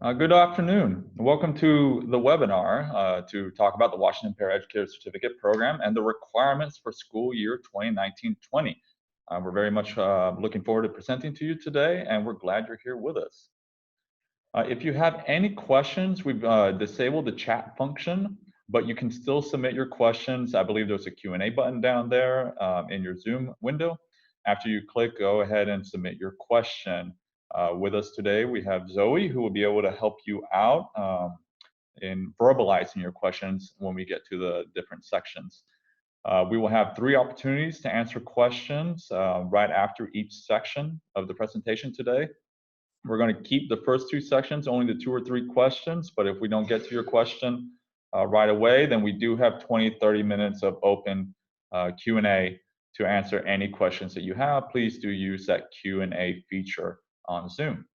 Good afternoon. Welcome to the webinar to talk about the Washington Paraeducator Certificate Program and the requirements for school year 2019-20. We're very much looking forward to presenting to you today, and we're glad you're here with us. If you have any questions, we've disabled the chat function, but you can still submit your questions. I believe there's a Q&A button down there in your Zoom window. After you click, go ahead and submit your question. With us today, we have Zoe, who will be able to help you out in verbalizing your questions when we get to the different sections. We will have 3 opportunities to answer questions right after each section of the presentation today. We're going to keep the first 2 sections, only the 2 or 3 questions, but if we don't get to your question right away, then we do have 20-30 minutes of open Q&A to answer any questions that you have. Please do use that Q&A feature on Zoom.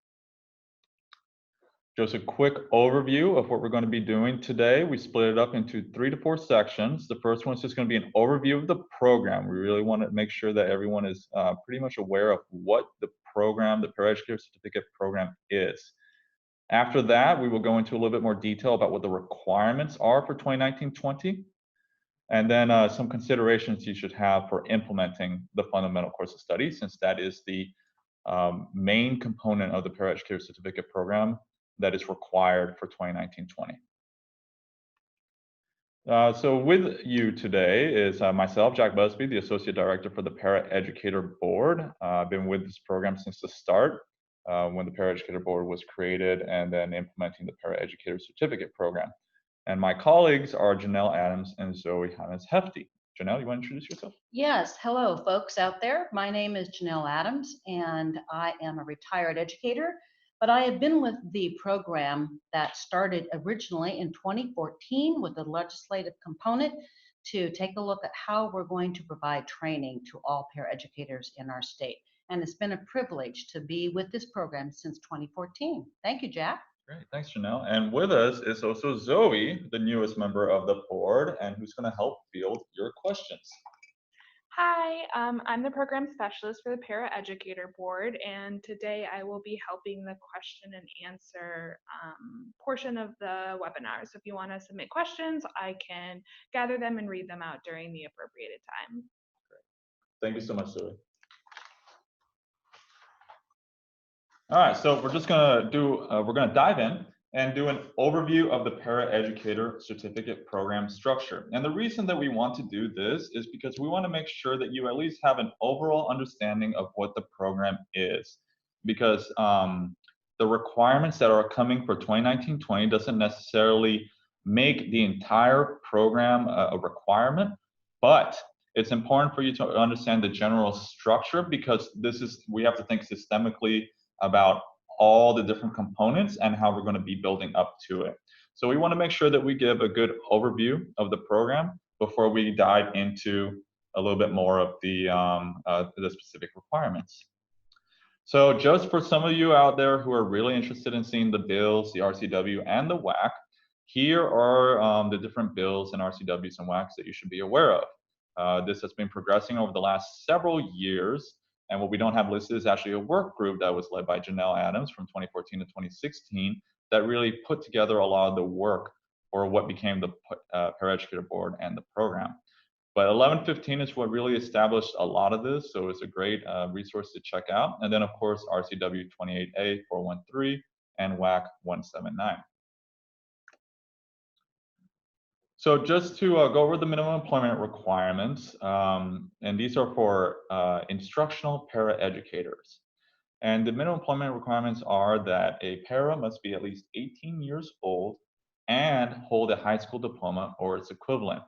Just a quick overview of what we're going to be doing today. We split it up into 3 to 4 sections. The first one is just going to be an overview of the program. We really want to make sure that everyone is pretty much aware of what the program, the Paraeducator Certificate Program is. After that, we will go into a little bit more detail about what the requirements are for 2019-20, and then some considerations you should have for implementing the fundamental course of study, since that is the main component of the Paraeducator Certificate Program that is required for 2019-20. So with you today is myself, Jack Busby, the Associate Director for the Paraeducator Board. I've been with this program since the start, when the Paraeducator Board was created, and then implementing the Paraeducator Certificate Program. And my colleagues are Janelle Adams and Zoe Hefty. Janelle, you want to introduce yourself? Yes, hello folks out there. My name is Janelle Adams and I am a retired educator, but I have been with the program that started originally in 2014 with a legislative component to take a look at how we're going to provide training to all paraeducators in our state. And it's been a privilege to be with this program since 2014. Thank you, Jack. Great, thanks, Janelle. And with us is also Zoe, the newest member of the board, and who's going to help field your questions. Hi, I'm the program specialist for the Paraeducator Board, and today I will be helping the question and answer portion of the webinar. So if you want to submit questions, I can gather them and read them out during the appropriated time. Great. Thank you so much, Zoe. All right, so we're just gonna do, we're gonna dive in and do an overview of the Paraeducator Certificate Program structure. And the reason that we want to do this is because we want to make sure that you at least have an overall understanding of what the program is. Because the requirements that are coming for 2019-20 doesn't necessarily make the entire program a requirement, but it's important for you to understand the general structure, because we have to think systemically about all the different components and how we're going to be building up to it. So we want to make sure that we give a good overview of the program before we dive into a little bit more of the specific requirements. So just for some of you out there who are really interested in seeing the bills, the RCW, and the WAC, here are the different bills and RCWs and WACs that you should be aware of. This has been progressing over the last several years. And what we don't have listed is actually a work group that was led by Janelle Adams from 2014 to 2016 that really put together a lot of the work for what became the Paraeducator Board and the program. But 1115 is what really established a lot of this, so it's a great resource to check out. And then, of course, RCW 28A 413 and WAC 179. So just to go over the minimum employment requirements, and these are for instructional paraeducators. And the minimum employment requirements are that a para must be at least 18 years old and hold a high school diploma or its equivalent.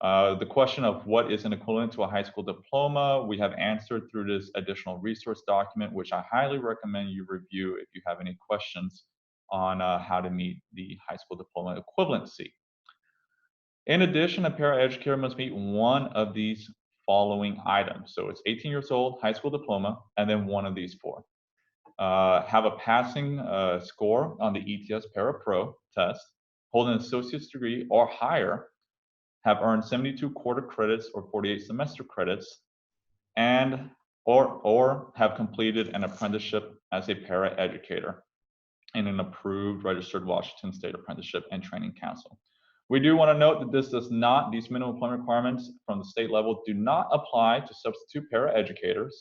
The question of what is an equivalent to a high school diploma, we have answered through this additional resource document, which I highly recommend you review if you have any questions on how to meet the high school diploma equivalency. In addition, a paraeducator must meet one of these following items. So it's 18 years old, high school diploma, and then one of these 4. Have a passing score on the ETS Para Pro test, hold an associate's degree or higher, have earned 72 quarter credits or 48 semester credits, and or have completed an apprenticeship as a paraeducator. and an approved registered Washington State Apprenticeship and Training Council. We do want to note that these minimum employment requirements from the state level do not apply to substitute paraeducators,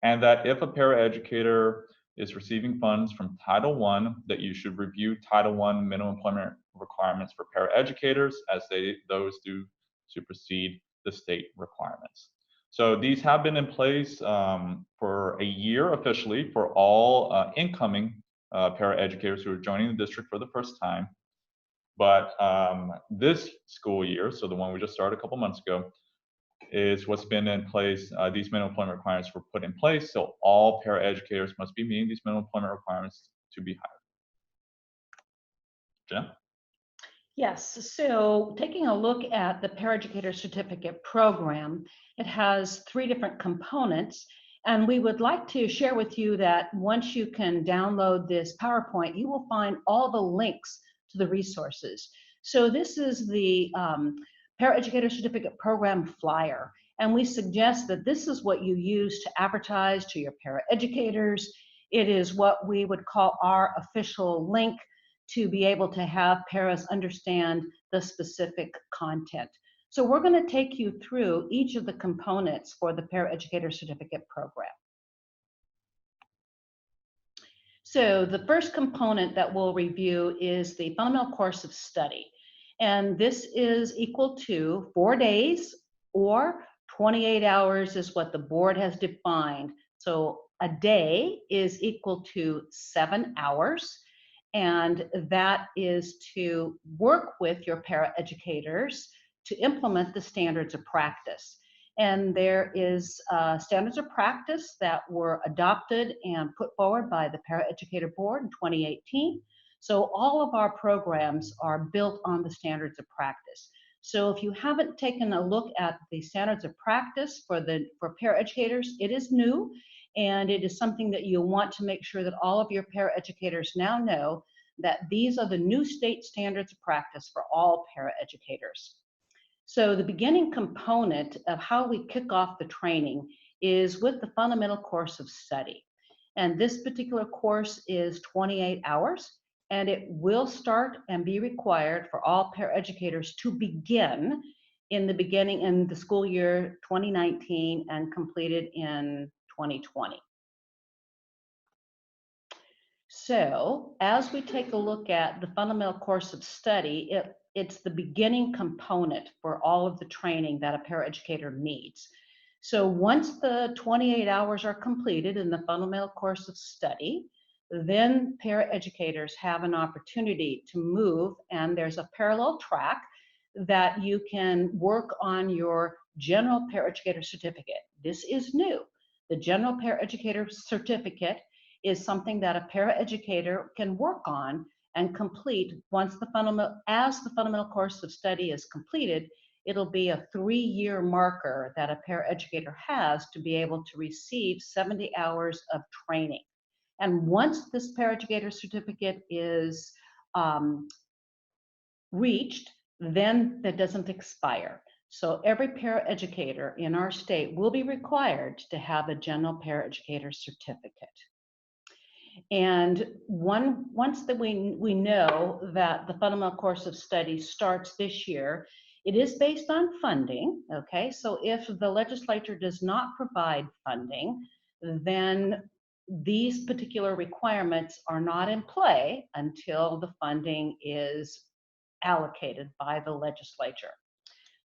and that if a paraeducator is receiving funds from Title I, that you should review Title I minimum employment requirements for paraeducators, as those do supersede the state requirements. So these have been in place for a year officially for all incoming paraeducators who are joining the district for the first time. But this school year, so the one we just started a couple months ago, is what's been in place. These minimum employment requirements were put in place, so all paraeducators must be meeting these minimum employment requirements to be hired. Jen? Yes, so taking a look at the Paraeducator Certificate Program, it has 3 different components, and we would like to share with you that once you can download this PowerPoint, you will find all the links to the resources. So this is the Paraeducator Certificate Program flyer, and we suggest that this is what you use to advertise to your paraeducators. It is what we would call our official link to be able to have paras understand the specific content. So we're going to take you through each of the components for the Paraeducator Certificate Program. So the first component that we'll review is the fundamental course of study. And this is equal to 4 days or 28 hours is what the board has defined. So a day is equal to 7 hours. And that is to work with your paraeducators to implement the standards of practice. And there is standards of practice that were adopted and put forward by the Paraeducator Board in 2018. So all of our programs are built on the standards of practice. So if you haven't taken a look at the standards of practice for paraeducators, it is new. And it is something that you want to make sure that all of your paraeducators now know that these are the new state standards of practice for all paraeducators. So the beginning component of how we kick off the training is with the fundamental course of study. And this particular course is 28 hours, and it will start and be required for all paraeducators to begin in the school year 2019 and completed in 2020. So as we take a look at the fundamental course of study, it's the beginning component for all of the training that a paraeducator needs. So once the 28 hours are completed in the fundamental course of study, then paraeducators have an opportunity to move, and there's a parallel track that you can work on your general paraeducator certificate. This is new. The general paraeducator certificate is something that a paraeducator can work on and complete once as the fundamental course of study is completed. It'll be a 3-year marker that a paraeducator has to be able to receive 70 hours of training. And once this paraeducator certificate is reached, then that doesn't expire. So every paraeducator in our state will be required to have a general paraeducator certificate. And once that we know that the fundamental course of study starts this year, it is based on funding, okay? So if the legislature does not provide funding, then these particular requirements are not in play until the funding is allocated by the legislature.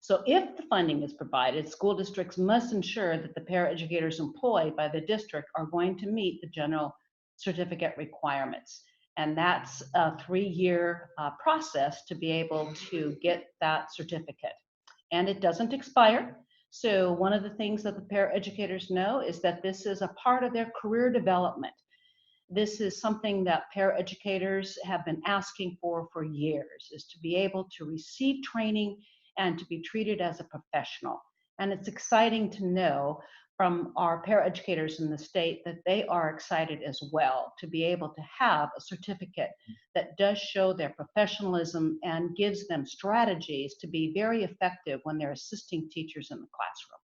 So if the funding is provided, school districts must ensure that the paraeducators employed by the district are going to meet the general certificate requirements. And that's a 3-year process to be able to get that certificate. And it doesn't expire. So one of the things that the paraeducators know is that this is a part of their career development. This is something that paraeducators have been asking for years, is to be able to receive training and to be treated as a professional. And it's exciting to know from our paraeducators in the state that they are excited as well to be able to have a certificate that does show their professionalism and gives them strategies to be very effective when they're assisting teachers in the classroom.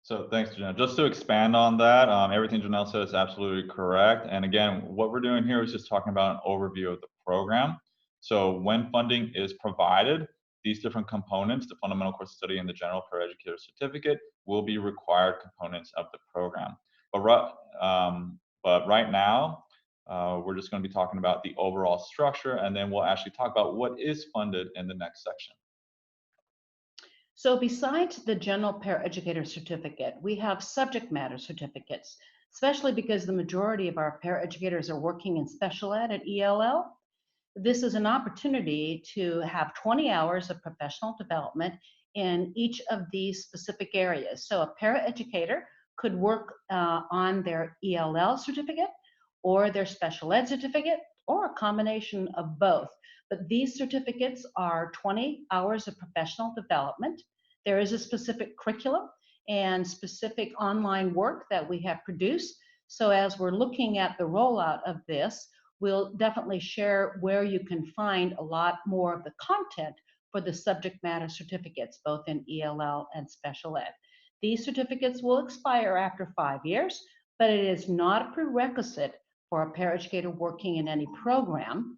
So thanks, Janelle. Just to expand on that, everything Janelle said is absolutely correct. And again, what we're doing here is just talking about an overview of the program. So when funding is provided, these different components, the fundamental course of study and the general paraeducator certificate, will be required components of the program. But right now, we're just going to be talking about the overall structure, and then we'll actually talk about what is funded in the next section. So besides the general paraeducator certificate, we have subject matter certificates, especially because the majority of our paraeducators are working in special ed at ELL. This is an opportunity to have 20 hours of professional development in each of these specific areas. So a paraeducator could work on their ELL certificate or their special ed certificate or a combination of both. But these certificates are 20 hours of professional development. There is a specific curriculum and specific online work that we have produced. So as we're looking at the rollout of this, we'll definitely share where you can find a lot more of the content for the subject matter certificates, both in ELL and special ed. These certificates will expire after 5 years, but it is not a prerequisite for a paraeducator working in any program.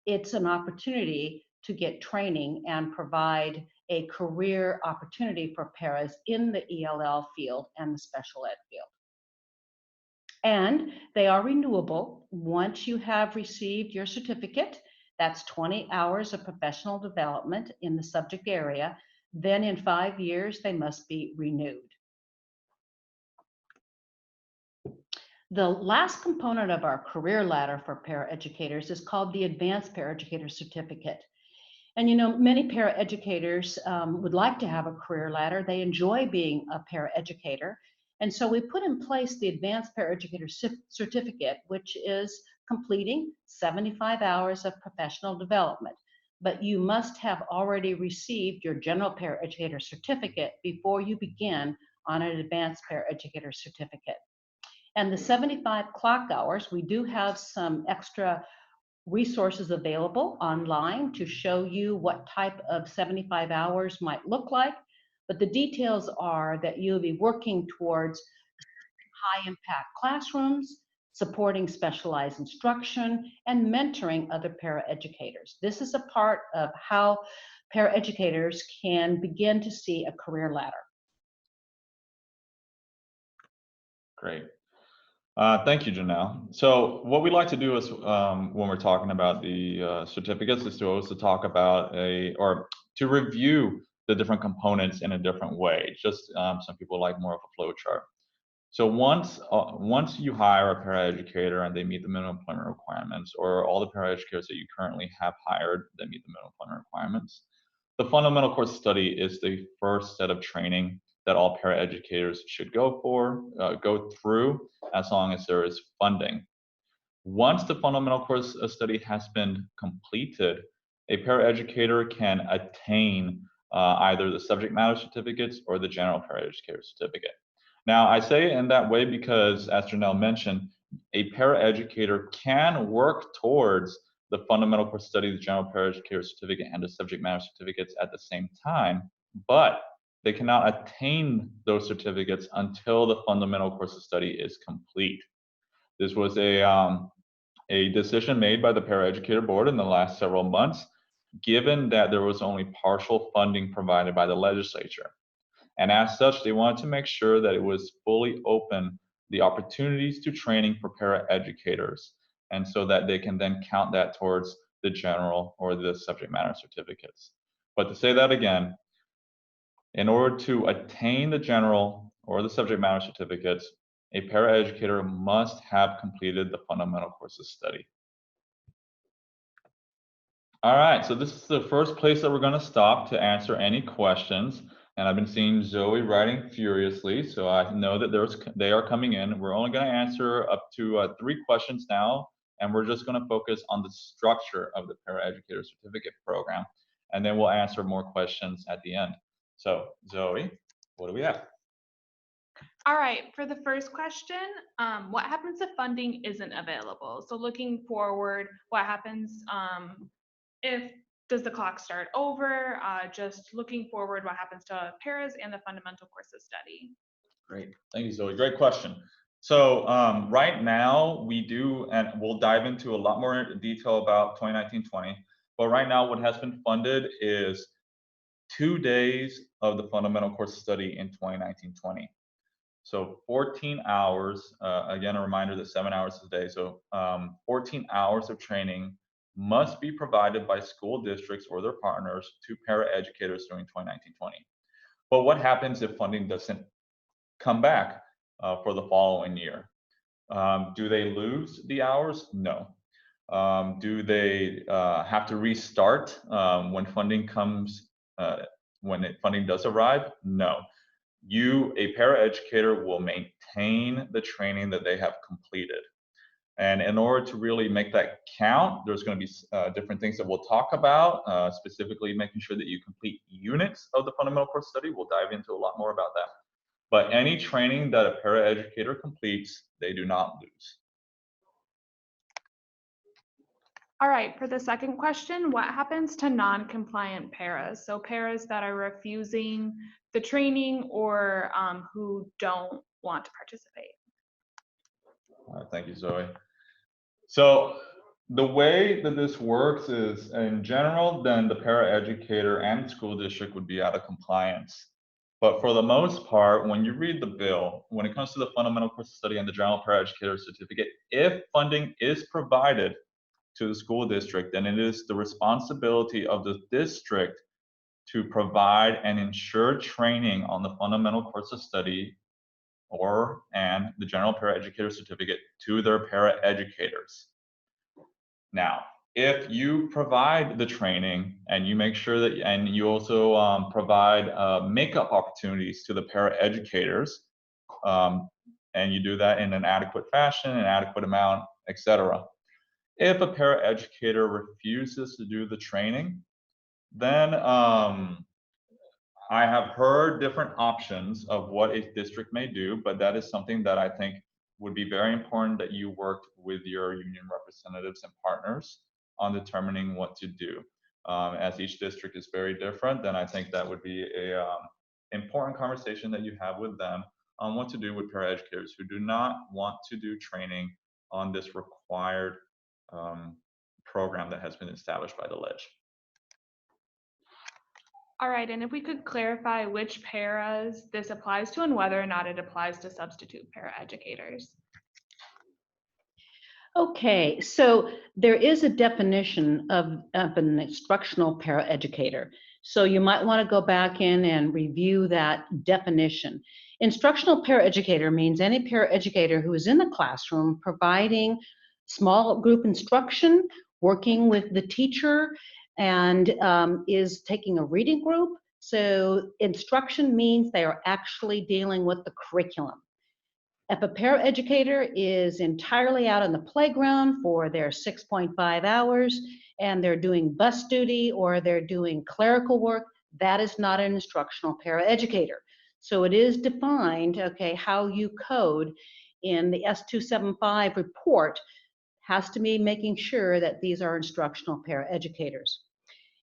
It's an opportunity to get training and provide a career opportunity for paras in the ELL field and the special ed field. And they are renewable once you have received your certificate. That's 20 hours of professional development in the subject area. Then in 5 years, they must be renewed. The last component of our career ladder for paraeducators is called the Advanced Paraeducator Certificate. And you know, many paraeducators would like to have a career ladder. They enjoy being a paraeducator. And so we put in place the Advanced Paraeducator Certificate, which is completing 75 hours of professional development. But you must have already received your General Paraeducator Certificate before you begin on an Advanced Paraeducator Certificate. And the 75 clock hours, we do have some extra resources available online to show you what type of 75 hours might look like. But the details are that you'll be working towards high impact classrooms, supporting specialized instruction, and mentoring other paraeducators. This is a part of how paraeducators can begin to see a career ladder. Great. Thank you, Janelle. So what we like to do is when we're talking about the certificates is to also talk about or to review the different components in a different way. Just some people like more of a flow chart. So once you hire a paraeducator and they meet the minimum employment requirements, or all the paraeducators that you currently have hired that meet the minimum employment requirements, the fundamental course study is the first set of training that all paraeducators should go through, as long as there is funding. Once the fundamental course study has been completed, a paraeducator can attain either the subject matter certificates or the general paraeducator certificate. Now, I say it in that way because, as Janelle mentioned, a paraeducator can work towards the fundamental course study, the general paraeducator certificate, and the subject matter certificates at the same time, but they cannot attain those certificates until the fundamental course of study is complete. This was a decision made by the Paraeducator Board in the last several months, given that there was only partial funding provided by the legislature. And as such, they wanted to make sure that it was fully open, the opportunities to training for paraeducators, and so that they can then count that towards the general or the subject matter certificates. But to say that again, in order to attain the general or the subject matter certificates, a paraeducator must have completed the fundamental course of study. All right, so this is the first place that we're going to stop to answer any questions. And I've been seeing Zoe writing furiously, so I know that they are coming in. We're only going to answer up to 3 questions now, and we're just going to focus on the structure of the Paraeducator Certificate Program, and then we'll answer more questions at the end. So, Zoe, what do we have? All right, for the first question, what happens if funding isn't available? So looking forward, what happens does the clock start over? Just looking forward, what happens to paras and the fundamental course of study? Great. Thank you, Zoe. Great question. So right now we do, and we'll dive into a lot more detail about 2019-20, but right now what has been funded is 2 days of the fundamental course of study in 2019-20. So 14 hours, again, a reminder that 7 hours a day. So 14 hours of training must be provided by school districts or their partners to paraeducators during 2019-20. But what happens if funding doesn't come back for the following year? Do they lose the hours? No. Do they have to restart when funding comes, funding does arrive? No. A paraeducator will maintain the training that they have completed. And in order to really make that count, there's going to be different things that we'll talk about, specifically making sure that you complete units of the fundamental course study. We'll dive into a lot more about that. But any training that a paraeducator completes, they do not lose. All right, for the second question, what happens to non-compliant paras? So paras that are refusing the training or who don't want to participate. Thank you, Zoe. So the way that this works is, in general, then the paraeducator and the school district would be out of compliance. But for the most part, when you read the bill, when it comes to the fundamental course of study and the general paraeducator certificate, if funding is provided to the school district, then it is the responsibility of the district to provide and ensure training on the fundamental course of study and the general paraeducator certificate to their paraeducators. Now, if you provide the training and you make sure that, and you also provide makeup opportunities to the paraeducators, and you do that in an adequate fashion, an adequate amount, etc. If a paraeducator refuses to do the training, then I have heard different options of what a district may do, but that is something that I think would be very important that you worked with your union representatives and partners on determining what to do. As each district is very different, then I think that would be a important conversation that you have with them on what to do with paraeducators who do not want to do training on this required program that has been established by the ledge. All right, and if we could clarify which paras this applies to and whether or not it applies to substitute paraeducators. Okay, so there is a definition of an instructional paraeducator. So you might want to go back in and review that definition. Instructional paraeducator means any paraeducator who is in the classroom providing small group instruction, working with the teacher, and is taking a reading group. So instruction means they are actually dealing with the curriculum. If a paraeducator is entirely out on the playground for their 6.5 hours and they're doing bus duty or they're doing clerical work, that is not an instructional paraeducator. So it is defined, okay, how you code in the S275 report has to be making sure that these are instructional paraeducators.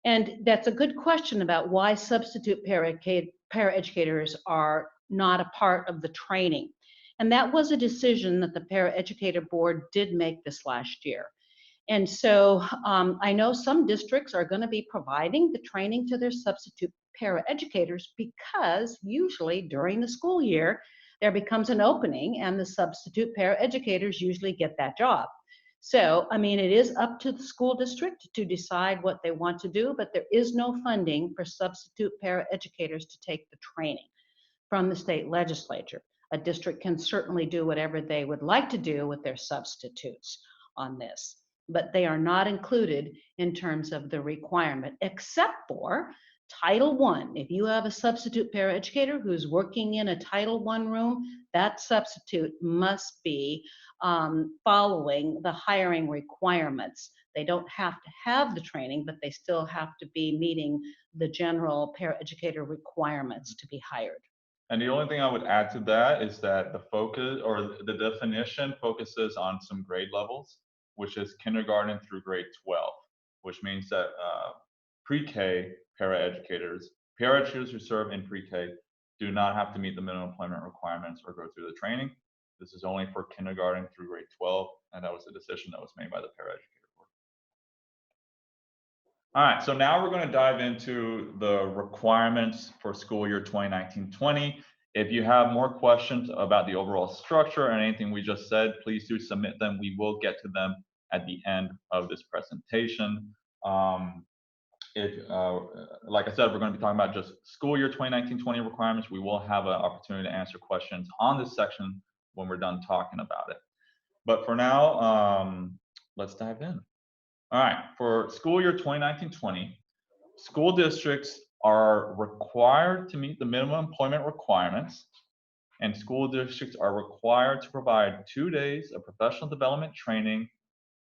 And that's a good question about why substitute paraeducators are not a part of the training. And that was a decision that the Paraeducator Board did make this last year. And so I know some districts are going to be providing the training to their substitute paraeducators because usually during the school year, there becomes an opening and the substitute paraeducators usually get that job. So, I mean, it is up to the school district to decide what they want to do, but there is no funding for substitute paraeducators to take the training from the state legislature. A district can certainly do whatever they would like to do with their substitutes on this, but they are not included in terms of the requirement, except for Title I. If you have a substitute paraeducator who's working in a Title I room, that substitute must be following the hiring requirements. They don't have to have the training, but they still have to be meeting the general paraeducator requirements to be hired. And the only thing I would add to that is that the focus or the definition focuses on some grade levels, which is kindergarten through grade 12, which means that pre-K paraeducators who serve in pre-K do not have to meet the minimum employment requirements or go through the training. This is only for kindergarten through grade 12, and that was a decision that was made by the Paraeducator Board. All right, so now we're going to dive into the requirements for school year 2019-20. If you have more questions about the overall structure and anything we just said, please do submit them. We will get to them at the end of this presentation. Like I said, we're going to be talking about just school year 2019-20 requirements. We will have an opportunity to answer questions on this section when we're done talking about it. But for now, let's dive in. All right, for school year 2019-20, school districts are required to meet the minimum employment requirements, and school districts are required to provide 2 days of professional development training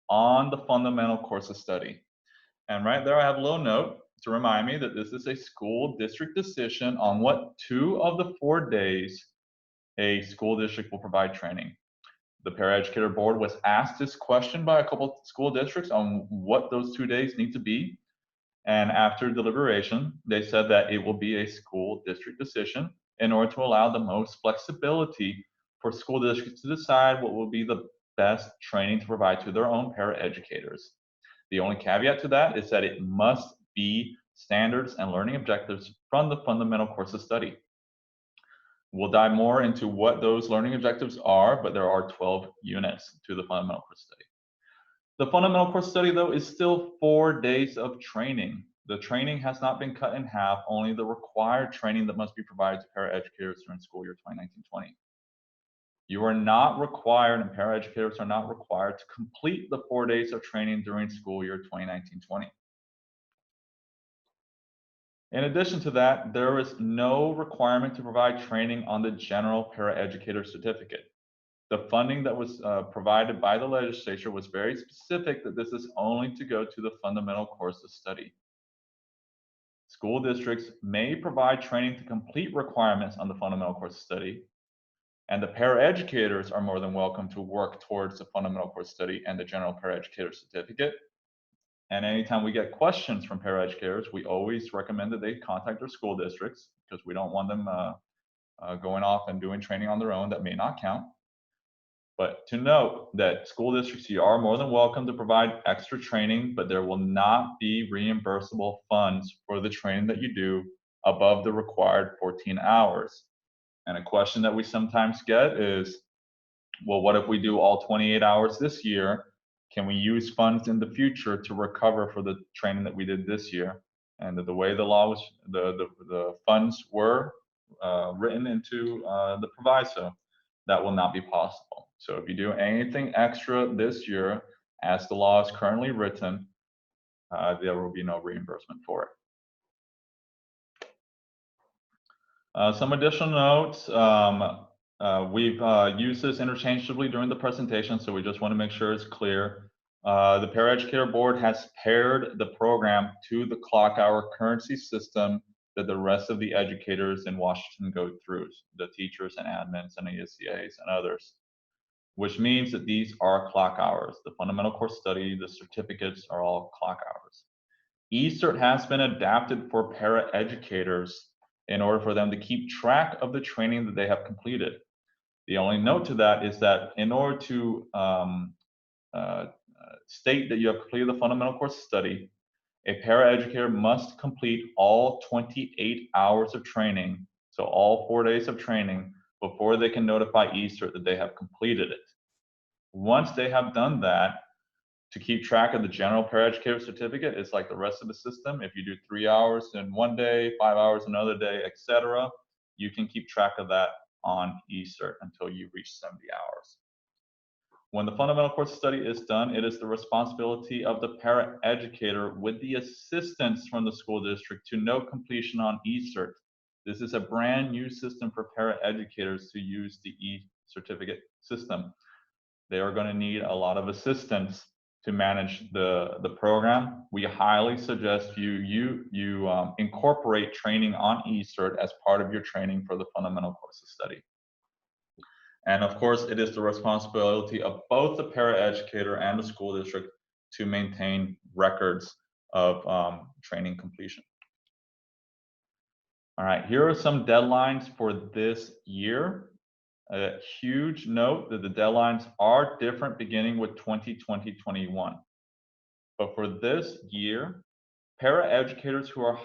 on the fundamental course of study. And right there, I have a little note to remind me that this is a school district decision on what 2 of the 4 days a school district will provide training. The Paraeducator Board was asked this question by a couple of school districts on what those 2 days need to be. And after deliberation, they said that it will be a school district decision in order to allow the most flexibility for school districts to decide what will be the best training to provide to their own paraeducators. The only caveat to that is that it must be standards and learning objectives from the fundamental course of study. We'll dive more into what those learning objectives are, but there are 12 units to the fundamental course study. The fundamental course study, though, is still 4 days of training. The training has not been cut in half, only the required training that must be provided to paraeducators during school year 2019-20. You are not required, and paraeducators are not required to complete the 4 days of training during school year 2019-20. In addition to that, there is no requirement to provide training on the general paraeducator certificate. The funding that was provided by the legislature was very specific that this is only to go to the fundamental course of study. School districts may provide training to complete requirements on the fundamental course of study, and the paraeducators are more than welcome to work towards the fundamental course of study and the general paraeducator certificate. And anytime we get questions from paraeducators, we always recommend that they contact their school districts because we don't want them going off and doing training on their own that may not count. But to note that school districts, you are more than welcome to provide extra training, but there will not be reimbursable funds for the training that you do above the required 14 hours. And a question that we sometimes get is, well, what if we do all 28 hours this year? Can we use funds in the future to recover for the training that we did this year? And the way the law was, the funds were written into the proviso, that will not be possible. So if you do anything extra this year, as the law is currently written, there will be no reimbursement for it. Some additional notes. We've used this interchangeably during the presentation, so we just want to make sure it's clear. The Paraeducator Board has paired the program to the clock hour currency system that the rest of the educators in Washington go through, the teachers and admins and ASCAs and others, which means that these are clock hours. The fundamental course study, the certificates are all clock hours. eCert has been adapted for paraeducators in order for them to keep track of the training that they have completed. The only note to that is that in order to state that you have completed the fundamental course study, a paraeducator must complete all 28 hours of training, so all 4 days of training, before they can notify eCert that they have completed it. Once they have done that, to keep track of the general paraeducator certificate, it's like the rest of the system. If you do 3 hours in one day, 5 hours another day, etc., you can keep track of that on eCert until you reach 70 hours. When the fundamental course study is done, it is the responsibility of the paraeducator with the assistance from the school district to note completion on eCert. This is a brand new system for paraeducators to use the e-certificate system. They are going to need a lot of assistance to manage the program. We highly suggest you incorporate training on eCert as part of your training for the fundamental course of study. And of course, it is the responsibility of both the paraeducator and the school district to maintain records of training completion. All right, here are some deadlines for this year. A huge note that the deadlines are different beginning with 2020-21. But for this year, paraeducators who were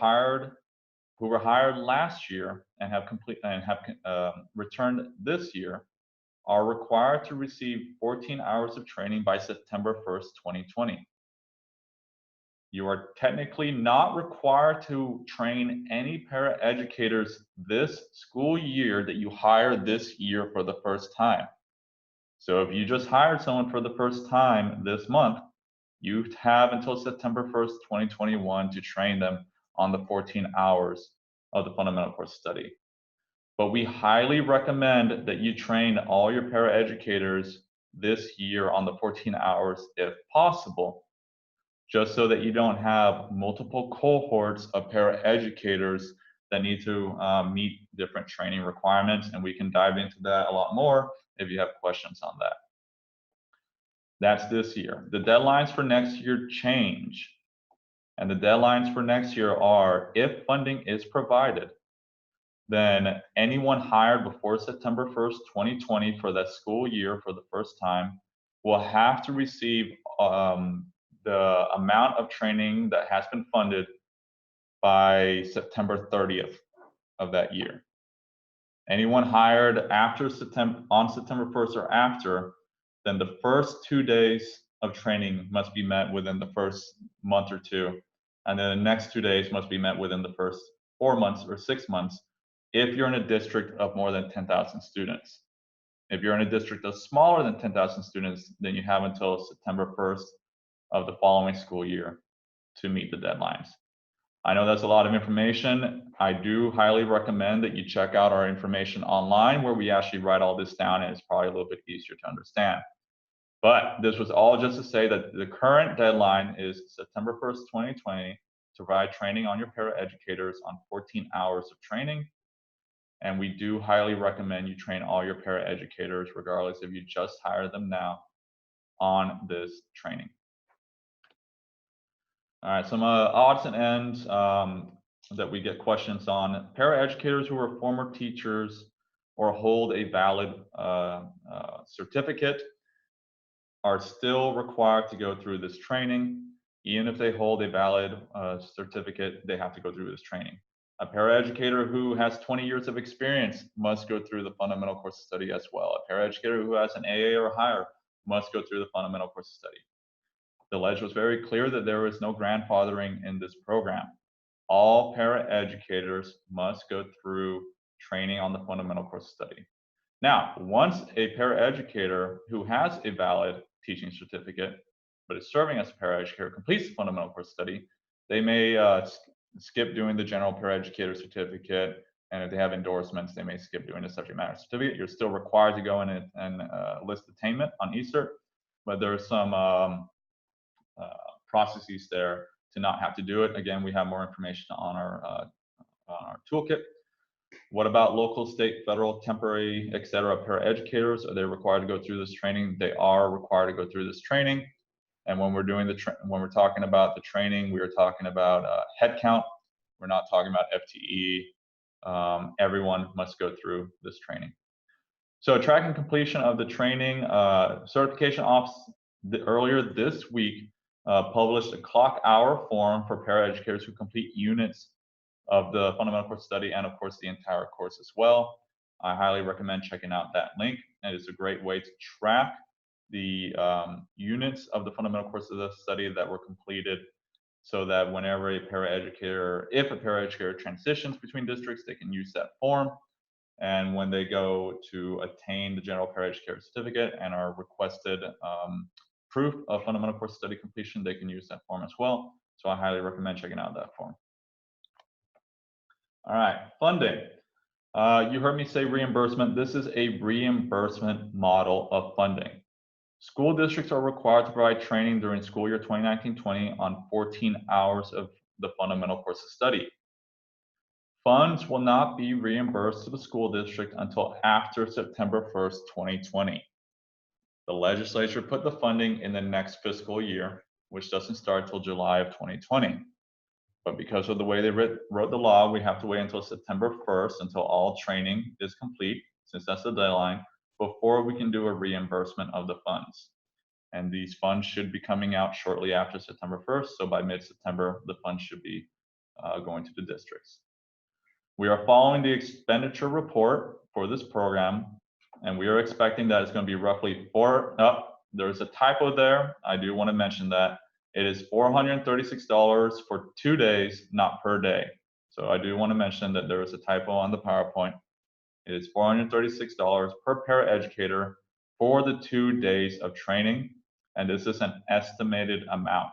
hired last year and have returned this year are required to receive 14 hours of training by September 1st, 2020. You are technically not required to train any paraeducators this school year that you hire this year for the first time. So if you just hired someone for the first time this month, you have until September 1st, 2021 to train them on the 14 hours of the fundamental course study. But we highly recommend that you train all your paraeducators this year on the 14 hours if possible, just so that you don't have multiple cohorts of paraeducators that need to meet different training requirements. And we can dive into that a lot more if you have questions on that. That's this year. The deadlines for next year change. And the deadlines for next year are, if funding is provided, then anyone hired before September 1st, 2020 for that school year for the first time will have to receive the amount of training that has been funded by September 30th of that year. Anyone hired on September 1st or after, then the first 2 days of training must be met within the first month or two, and then the next 2 days must be met within the first 4 months or 6 months if you're in a district of more than 10,000 students. If you're in a district of smaller than 10,000 students, then you have until September 1st of the following school year to meet the deadlines. I know that's a lot of information. I do highly recommend that you check out our information online where we actually write all this down, and it's probably a little bit easier to understand. But this was all just to say that the current deadline is September 1st, 2020 to provide training on your paraeducators on 14 hours of training. And we do highly recommend you train all your paraeducators, regardless if you just hire them now, on this training. All right, some odds and ends that we get questions on. Paraeducators who are former teachers or hold a valid certificate are still required to go through this training. Even if they hold a valid certificate, they have to go through this training. A paraeducator who has 20 years of experience must go through the fundamental course study as well. A paraeducator who has an AA or higher must go through the fundamental course study. The ledge was very clear that there was no grandfathering in this program. All paraeducators must go through training on the fundamental course study. Now, once a paraeducator who has a valid teaching certificate, but is serving as a paraeducator, completes the fundamental course study, they may skip doing the general paraeducator certificate, and if they have endorsements, they may skip doing the subject matter certificate. You're still required to go in and list attainment on eCert, but there are some processes there to not have to do it. Again, we have more information on our toolkit. What about local, state, federal, temporary, etc. paraeducators? Are they required to go through this training? They are required to go through this training. And when we're doing when we're talking about the training, we are talking about headcount. We're not talking about FTE. Everyone must go through this training. So tracking completion of the training, certification office earlier this week published a clock hour form for paraeducators who complete units of the fundamental course study and of course the entire course as well. I highly recommend checking out that link, and it's a great way to track the units of the fundamental course of the study that were completed, so that whenever if a paraeducator transitions between districts, they can use that form. And when they go to attain the general paraeducator certificate and are requested proof of fundamental course study completion, they can use that form as well. So I highly recommend checking out that form. All right, funding. You heard me say reimbursement. This is a reimbursement model of funding. School districts are required to provide training during school year 2019-20 on 14 hours of the fundamental course of study. Funds will not be reimbursed to the school district until after September 1st, 2020. The legislature put the funding in the next fiscal year, which doesn't start until July of 2020. But because of the way they wrote the law, we have to wait until September 1st until all training is complete, since that's the deadline, before we can do a reimbursement of the funds. And these funds should be coming out shortly after September 1st. So by mid-September, the funds should be going to the districts. We are following the expenditure report for this program, and we are expecting that it's going to be roughly there's a typo there. I do want to mention that it is $436 for 2 days, not per day. So I do want to mention that there is a typo on the PowerPoint. It is $436 per paraeducator for the 2 days of training, and this is an estimated amount.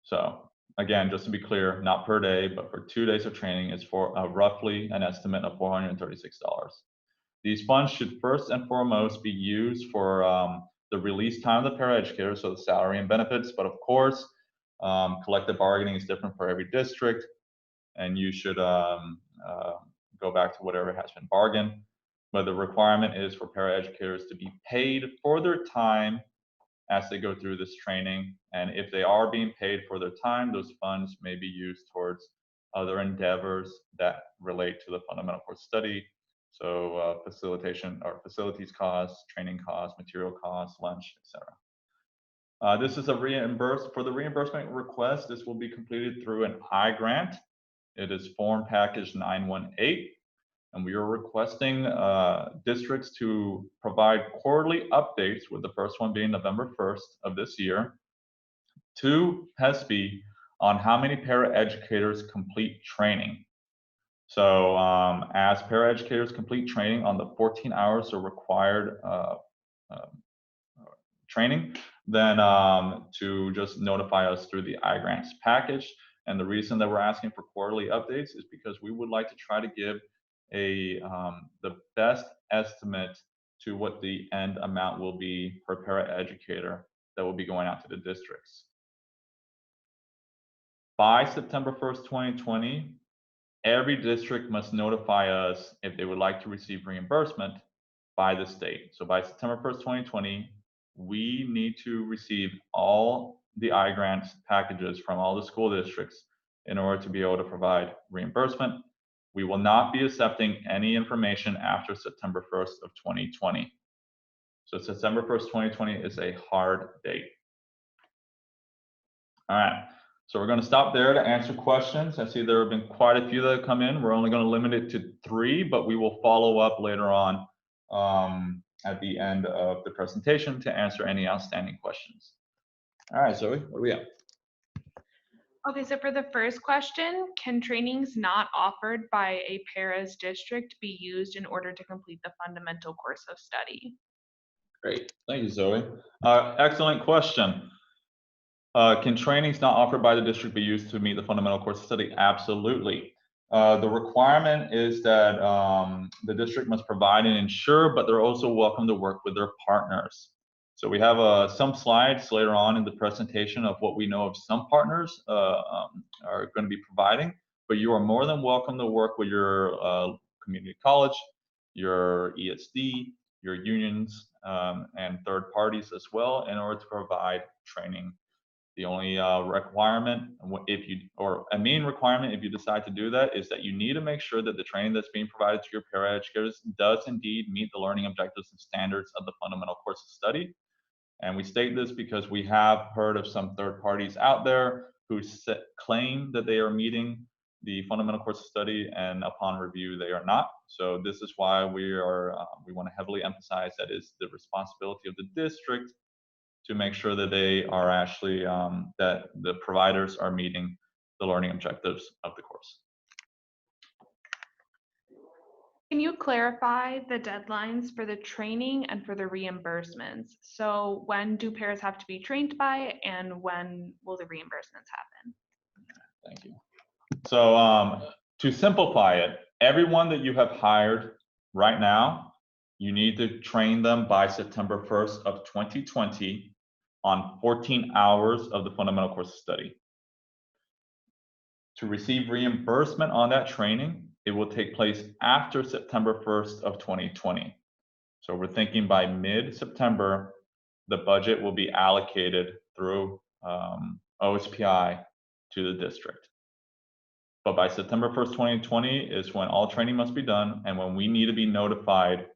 So again, just to be clear, not per day, but for 2 days of training, it's for roughly an estimate of $436. These funds should first and foremost be used for the release time of the paraeducator, so the salary and benefits. But of course, collective bargaining is different for every district, and you should go back to whatever has been bargained. But the requirement is for paraeducators to be paid for their time as they go through this training. And if they are being paid for their time, those funds may be used towards other endeavors that relate to the fundamental course study. So facilitation or facilities costs, training costs, material costs, lunch, etc. This is for the reimbursement request. This will be completed through an I-grant. It is form package 918. And we are requesting districts to provide quarterly updates, with the first one being November 1st of this year, to PESB on how many paraeducators complete training. So as paraeducators complete training on the 14 hours of required training, then to just notify us through the I-grants package. And the reason that we're asking for quarterly updates is because we would like to try to give the best estimate to what the end amount will be per paraeducator that will be going out to the districts. By September 1st, 2020, every district must notify us if they would like to receive reimbursement by the state. So by September 1st, 2020, we need to receive all the I-grants packages from all the school districts in order to be able to provide reimbursement. We will not be accepting any information after September 1st of 2020. So September 1st, 2020 is a hard date. All right, so we're going to stop there to answer questions. I see there have been quite a few that have come in. We're only going to limit it to 3, but we will follow up later on at the end of the presentation to answer any outstanding questions. All right, Zoe, what do we have? Okay, so for the first question, can trainings not offered by a para's district be used in order to complete the fundamental course of study? Great, thank you, Zoe. Excellent question. Can trainings not offered by the district be used to meet the fundamental course of study? Absolutely. The requirement is that the district must provide and ensure, but they're also welcome to work with their partners. So we have some slides later on in the presentation of what we know of some partners are going to be providing, but you are more than welcome to work with your community college, your ESD, your unions, and third parties as well in order to provide training. The only requirement, a main requirement if you decide to do that, is that you need to make sure that the training that's being provided to your paraeducators does indeed meet the learning objectives and standards of the fundamental course of study. And we state this because we have heard of some third parties out there who claim that they are meeting the fundamental course of study, and upon review they are not. So this is why we want to heavily emphasize that is the responsibility of the district to make sure that they are actually, that the providers are meeting the learning objectives of the course. Can you clarify the deadlines for the training and for the reimbursements? So when do pairs have to be trained by, and when will the reimbursements happen? Thank you. So to simplify it, everyone that you have hired right now, you need to train them by September 1st of 2020 on 14 hours of the fundamental course of study. To receive reimbursement on that training, it will take place after September 1st of 2020. So we're thinking by mid-September, the budget will be allocated through OSPI to the district. But by September 1st, 2020 is when all training must be done and when we need to be notified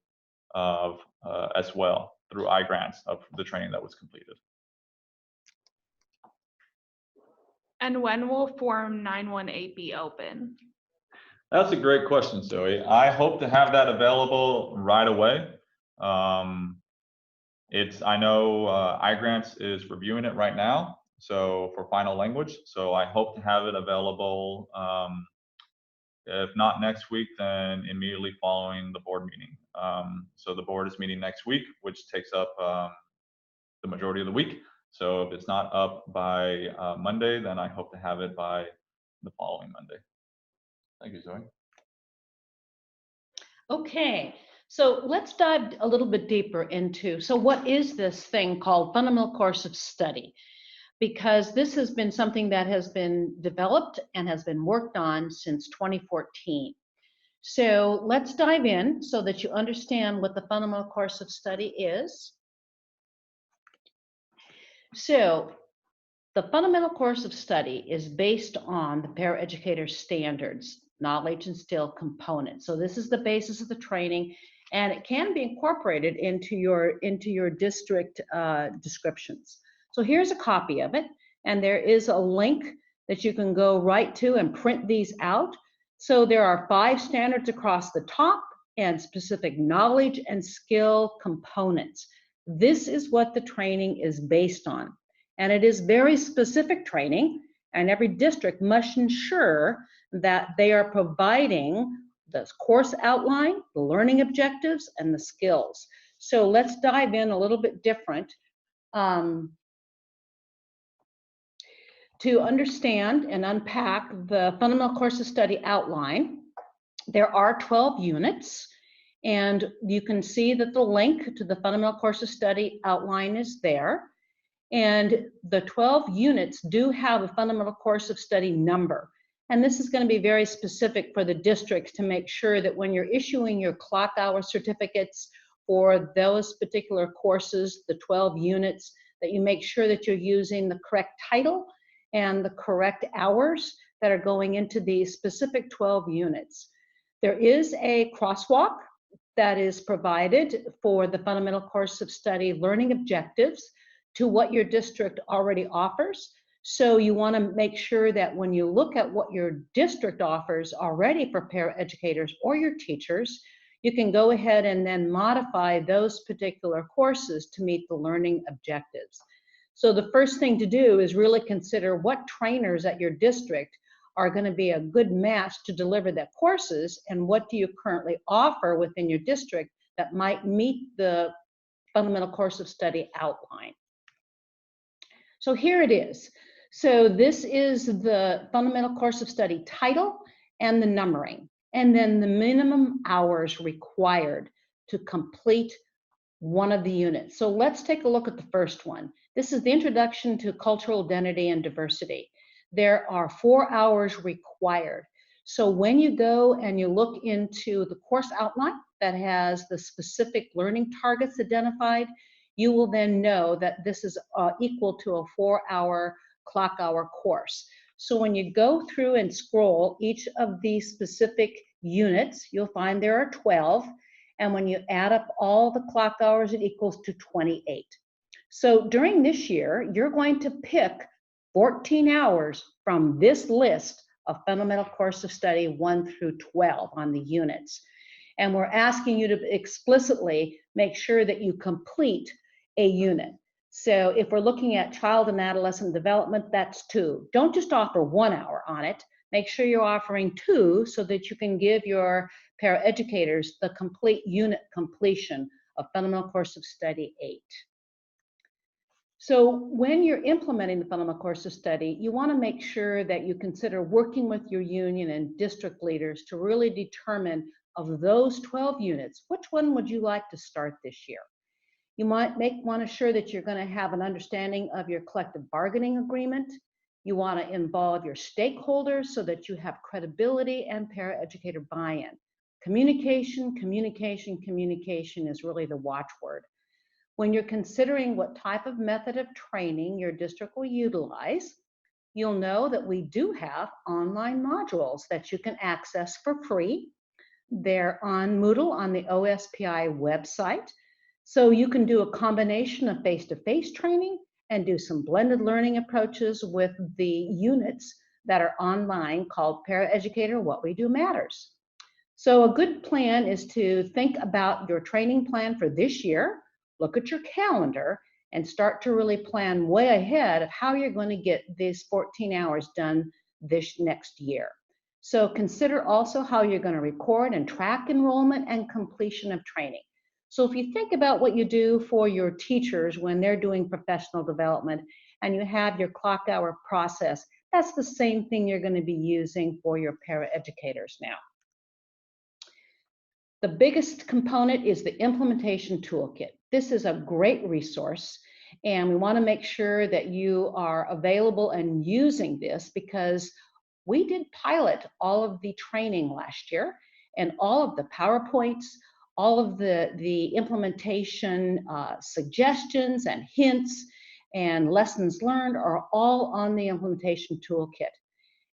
of as well through iGrants of the training that was completed. And when will Form 918 be open? That's a great question, Zoe. I hope to have that available right away. I know iGrants is reviewing it right now, so for final language. So I hope to have it available, if not next week, then immediately following the board meeting. So the board is meeting next week, which takes up the majority of the week. So if it's not up by Monday, then I hope to have it by the following Monday. Thank you, Zoe. Okay, so let's dive a little bit deeper into, so what is this thing called Fundamental Course of Study? Because this has been something that has been developed and has been worked on since 2014. So let's dive in so that you understand what the Fundamental Course of Study is. So the Fundamental Course of Study is based on the Paraeducator standards, knowledge and skill component. So this is the basis of the training, and it can be incorporated into your district descriptions. So here's a copy of it, and there is a link that you can go right to and print these out. So there are 5 standards across the top and specific knowledge and skill components. This is what the training is based on. And it is very specific training, and every district must ensure that they are providing the course outline, the learning objectives, and the skills. So let's dive in a little bit different. To understand and unpack the Fundamental Course of Study outline, there are 12 units, and you can see that the link to the Fundamental Course of Study outline is there. And the 12 units do have a Fundamental Course of Study number. And this is going to be very specific for the districts to make sure that when you're issuing your clock hour certificates for those particular courses, the 12 units, that you make sure that you're using the correct title and the correct hours that are going into these specific 12 units. There is a crosswalk that is provided for the Fundamental Course of Study learning objectives to what your district already offers. So you want to make sure that when you look at what your district offers already for paraeducators or your teachers, you can go ahead and then modify those particular courses to meet the learning objectives. So the first thing to do is really consider what trainers at your district are going to be a good match to deliver the courses, and what do you currently offer within your district that might meet the Fundamental Course of Study outline. So here it is. So this is the Fundamental Course of Study title and the numbering, and then the minimum hours required to complete one of the units. So let's take a look at the first one. This is the Introduction to Cultural Identity and Diversity. There are 4 hours required. So when you go and you look into the course outline that has the specific learning targets identified, you will then know that this is equal to a 4-hour clock hour course. So when you go through and scroll each of these specific units, you'll find there are 12. And when you add up all the clock hours, it equals to 28. So during this year, you're going to pick 14 hours from this list of Fundamental Course of Study 1 through 12 on the units. And we're asking you to explicitly make sure that you complete a unit. So if we're looking at child and adolescent development, that's 2. Don't just offer 1 hour on it. Make sure you're offering 2 so that you can give your paraeducators the complete unit completion of Fundamental Course of Study 8. So when you're implementing the Fundamental Course of Study, you want to make sure that you consider working with your union and district leaders to really determine, of those 12 units, which one would you like to start this year? You might want to sure that you're going to have an understanding of your collective bargaining agreement. You want to involve your stakeholders so that you have credibility and paraeducator buy-in. Communication, communication, communication is really the watchword. When you're considering what type of method of training your district will utilize, you'll know that we do have online modules that you can access for free. They're on Moodle on the OSPI website. So you can do a combination of face-to-face training and do some blended learning approaches with the units that are online called Paraeducator What We Do Matters. So a good plan is to think about your training plan for this year, look at your calendar, and start to really plan way ahead of how you're going to get these 14 hours done this next year. So consider also how you're going to record and track enrollment and completion of training. So if you think about what you do for your teachers when they're doing professional development and you have your clock hour process, that's the same thing you're going to be using for your paraeducators now. The biggest component is the implementation toolkit. This is a great resource, and we want to make sure that you are available and using this because we did pilot all of the training last year, and all of the PowerPoints, all of the implementation suggestions and hints and lessons learned are all on the implementation toolkit.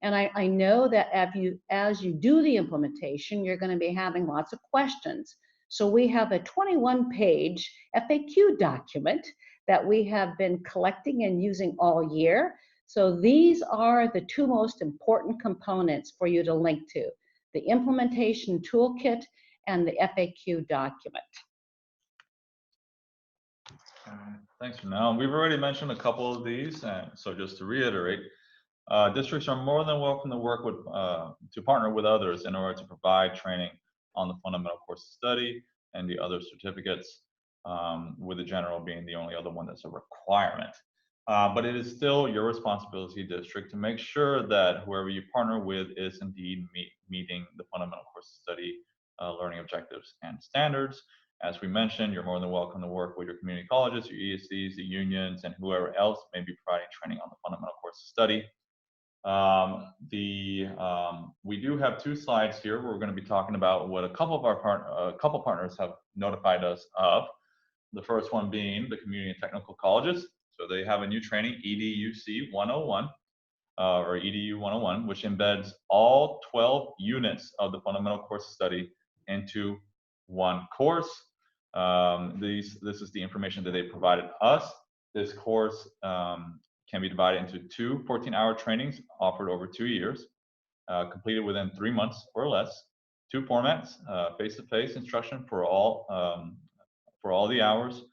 And I know that as you do the implementation, you're going to be having lots of questions. So we have a 21-page FAQ document that we have been collecting and using all year. So these are the two most important components for you to link to: the implementation toolkit and the FAQ document. Thanks, Janelle. We've already mentioned a couple of these, and so just to reiterate, districts are more than welcome to work with, to partner with others in order to provide training on the fundamental course of study and the other certificates, with the general being the only other one that's a requirement. But it is still your responsibility, district, to make sure that whoever you partner with is indeed meeting the fundamental course of study learning objectives and standards. As we mentioned, you're more than welcome to work with your community colleges, your ESCs, the unions, and whoever else may be providing training on the fundamental course of study. We do have two slides here where we're going to be talking about what a couple of our partners have notified us of. The first one being the community and technical colleges. So they have a new training, EDUC 101, or EDU 101, which embeds all 12 units of the fundamental course of study into one course. This is the information that they provided us. This course can be divided into two 14-hour trainings offered over 2 years, completed within 3 months or less. Two formats: face-to-face instruction for all the hours,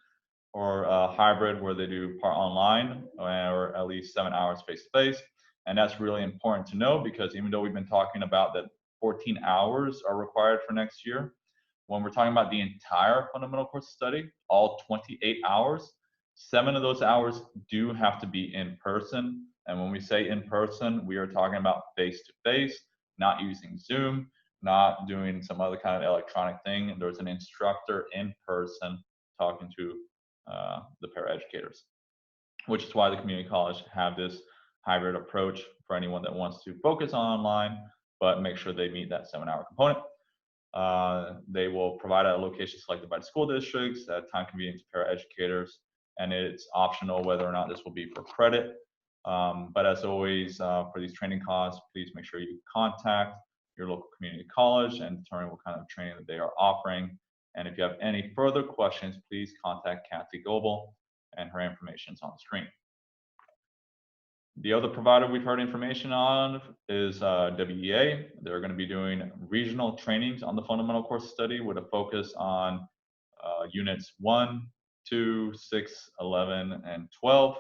or hybrid where they do part online or at least 7 hours face-to-face. And that's really important to know because even though we've been talking about that 14 hours are required for next year, when we're talking about the entire fundamental course study, all 28 hours, 7 of those hours do have to be in person. And when we say in person, we are talking about face-to-face, not using Zoom, not doing some other kind of electronic thing. There's an instructor in person talking to the paraeducators, which is why the community college have this hybrid approach for anyone that wants to focus on online, but make sure they meet that 7-hour component. They will provide a location selected by the school districts at time convenient to paraeducators, and it's optional whether or not this will be for credit. But as always, for these training costs, please make sure you contact your local community college and determine what kind of training that they are offering. And if you have any further questions, please contact Kathy Goebel, and her information is on the screen. The other provider we've heard information on is WEA. They're going to be doing regional trainings on the fundamental course study with a focus on units 1, 2, 6, 11, and 12.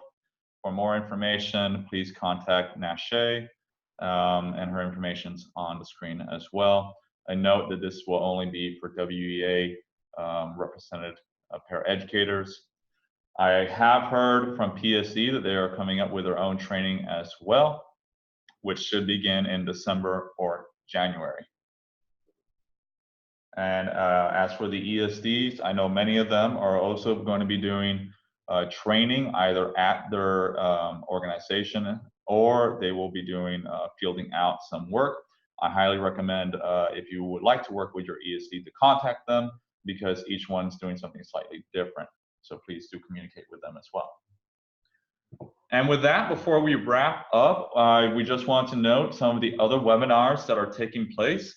For more information, please contact Nashe, and her information's on the screen as well. I note that this will only be for WEA represented paraeducators. I have heard from PSE that they are coming up with their own training as well, which should begin in December or January. And as for the ESDs, I know many of them are also going to be doing training either at their organization, or they will be doing fielding out some work. I highly recommend, if you would like to work with your ESD, to contact them because each one's doing something slightly different. So please do communicate with them as well. And with that, before we wrap up, we just want to note some of the other webinars that are taking place.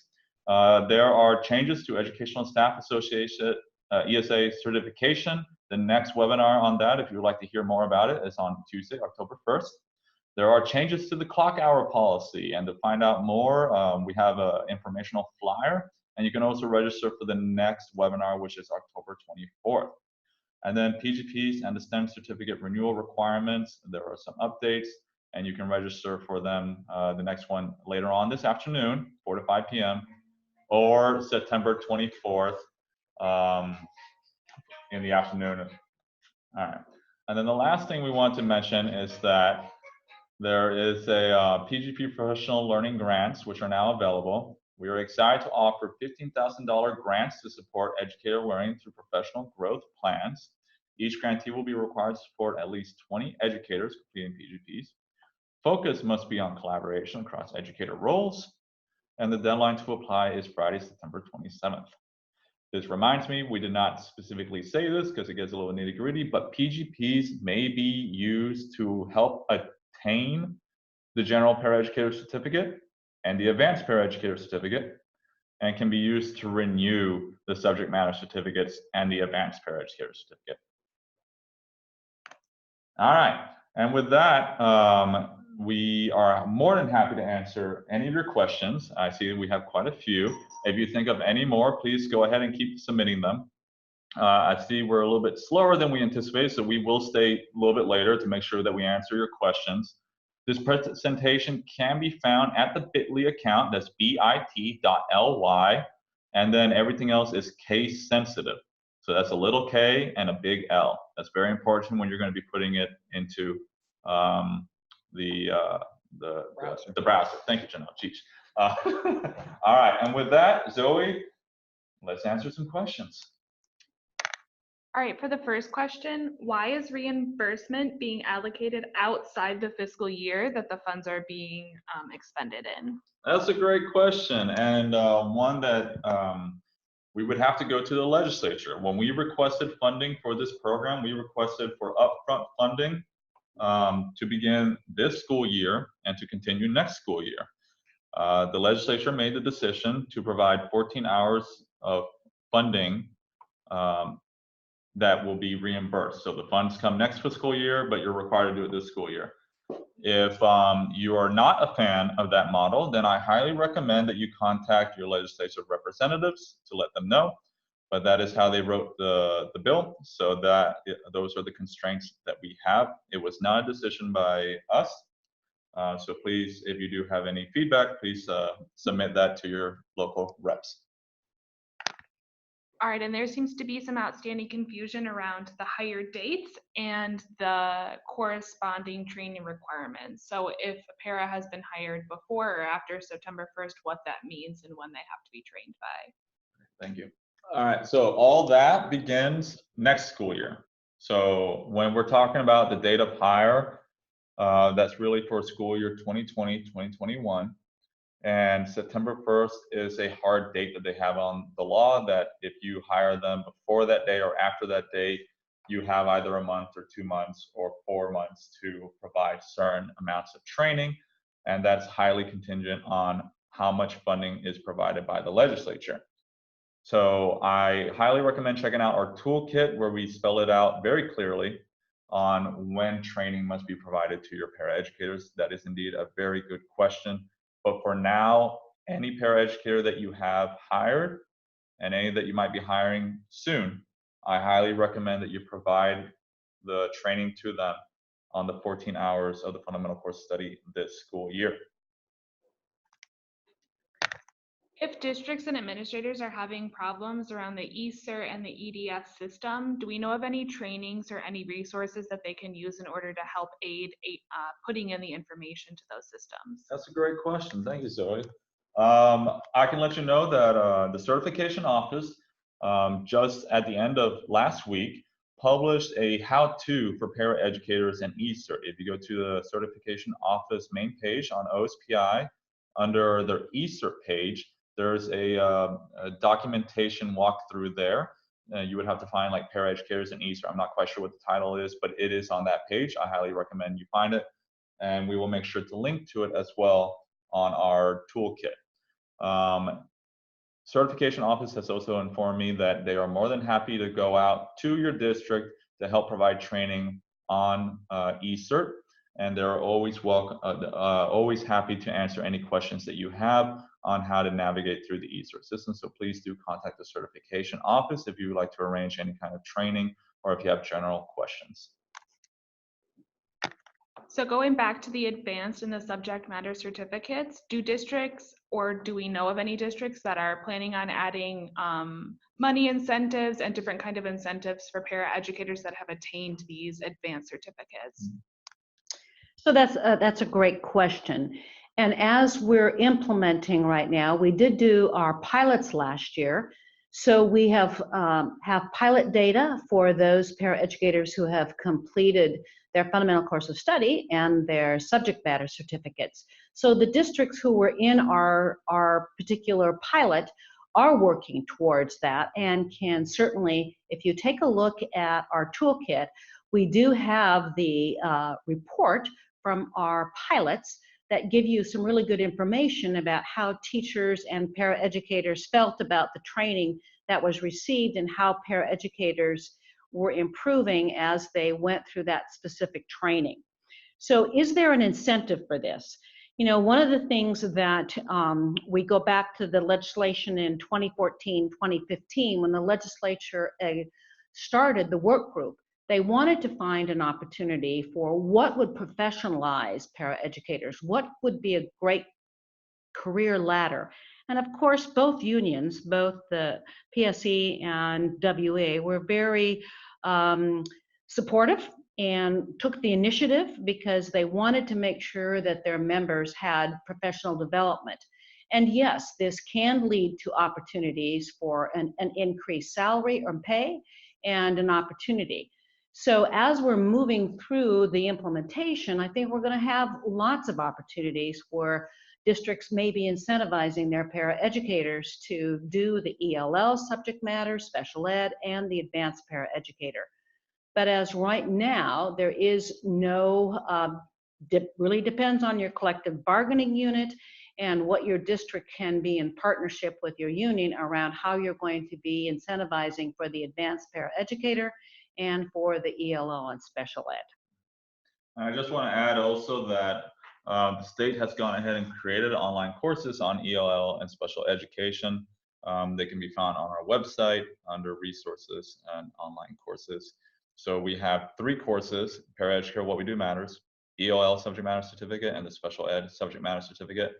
There are changes to Educational Staff Association ESA certification. The next webinar on that, if you would like to hear more about it, is on Tuesday, October 1st. There are changes to the clock hour policy, and to find out more, we have an informational flyer, and you can also register for the next webinar, which is October 24th. And then PGPs and the STEM certificate renewal requirements, there are some updates, and you can register for them, the next one later on this afternoon, 4 to 5 p.m., or September 24th in the afternoon. All right. And then the last thing we want to mention is that there is a PGP Professional Learning Grants, which are now available. We are excited to offer $15,000 grants to support educator learning through professional growth plans. Each grantee will be required to support at least 20 educators completing PGPs. Focus must be on collaboration across educator roles, and the deadline to apply is Friday, September 27th. This reminds me, we did not specifically say this because it gets a little nitty-gritty, but PGPs may be used to help attain the General Paraeducator Certificate and the Advanced Paraeducator Certificate, and can be used to renew the Subject Matter Certificates and the Advanced Paraeducator Certificate. All right, and with that, we are more than happy to answer any of your questions. I see we have quite a few. If you think of any more, please go ahead and keep submitting them. I see we're a little bit slower than we anticipated, so we will stay a little bit later to make sure that we answer your questions. This presentation can be found at the bit.ly account, that's bit.ly, and then everything else is case sensitive. So that's a little k and a big L. That's very important when you're going to be putting it into the browser. Thank you, Janelle. Jeez. All right, and with that, Zoe, let's answer some questions. All right, for the first question, why is reimbursement being allocated outside the fiscal year that the funds are being expended in? That's a great question, and one that we would have to go to the legislature. When we requested funding for this program, we requested for upfront funding to begin this school year and to continue next school year. The legislature made the decision to provide 14 hours of funding that will be reimbursed. So the funds come next fiscal year, but you're required to do it this school year. If you are not a fan of that model, then I highly recommend that you contact your legislative representatives to let them know. But that is how they wrote the bill, so that those are the constraints that we have. It was not a decision by us. So please, if you do have any feedback, please submit that to your local reps. All right, and there seems to be some outstanding confusion around the hire dates and the corresponding training requirements. So if a para has been hired before or after September 1st, what that means and when they have to be trained by. Thank you. All right, so all that begins next school year. So when we're talking about the date of hire, that's really for school year 2020, 2021. And September 1st is a hard date that they have on the law, that if you hire them before that day or after that date, you have either a month or 2 months or 4 months to provide certain amounts of training. And that's highly contingent on how much funding is provided by the legislature. So I highly recommend checking out our toolkit, where we spell it out very clearly on when training must be provided to your paraeducators. That is indeed a very good question. But for now, any paraeducator that you have hired and any that you might be hiring soon, I highly recommend that you provide the training to them on the 14 hours of the fundamental course study this school year. If districts and administrators are having problems around the eCert and the EDS system, do we know of any trainings or any resources that they can use in order to help aid putting in the information to those systems? That's a great question. Thank you, Zoe. I can let you know that the certification office, just at the end of last week, published a how-to for paraeducators and eCert. If you go to the certification office main page on OSPI, under their eCert page, there's a documentation walkthrough there you would have to find like Paraeducators and ESER. I'm not quite sure what the title is, but it is on that page. I highly recommend you find it, and we will make sure to link to it as well on our toolkit. Certification office has also informed me that they are more than happy to go out to your district to help provide training on eCert, and they're always welcome, always happy to answer any questions that you have on how to navigate through the eCert system. So please do contact the certification office if you would like to arrange any kind of training or if you have general questions. So going back to the advanced and the subject matter certificates, do districts, or do we know of any districts that are planning on adding money incentives and different kind of incentives for paraeducators that have attained these advanced certificates? So that's a great question. And as we're implementing right now, we did do our pilots last year. So we have pilot data for those paraeducators who have completed their fundamental course of study and their subject matter certificates. So the districts who were in our particular pilot are working towards that and can certainly, if you take a look at our toolkit, we do have the report from our pilots that give you some really good information about how teachers and paraeducators felt about the training that was received and how paraeducators were improving as they went through that specific training. So is there an incentive for this? You know, one of the things that we go back to the legislation in 2014, 2015, when the legislature started the work group, they wanted to find an opportunity for what would professionalize paraeducators, what would be a great career ladder. And of course, both unions, both the PSE and WA, were very supportive and took the initiative because they wanted to make sure that their members had professional development. And yes, this can lead to opportunities for an increased salary or pay and an opportunity. So as we're moving through the implementation, I think we're going to have lots of opportunities for districts maybe incentivizing their paraeducators to do the ELL subject matter, special ed, and the advanced paraeducator. But as right now, there is no, really depends on your collective bargaining unit and what your district can be in partnership with your union around how you're going to be incentivizing for the advanced paraeducator and for the ELO and special ed. I just want to add also that the state has gone ahead and created online courses on ELL and special education. They can be found on our website under resources and online courses. So we have 3 courses: Paraeducator, What We Do Matters, ELL Subject Matter Certificate, and the Special Ed Subject Matter Certificate.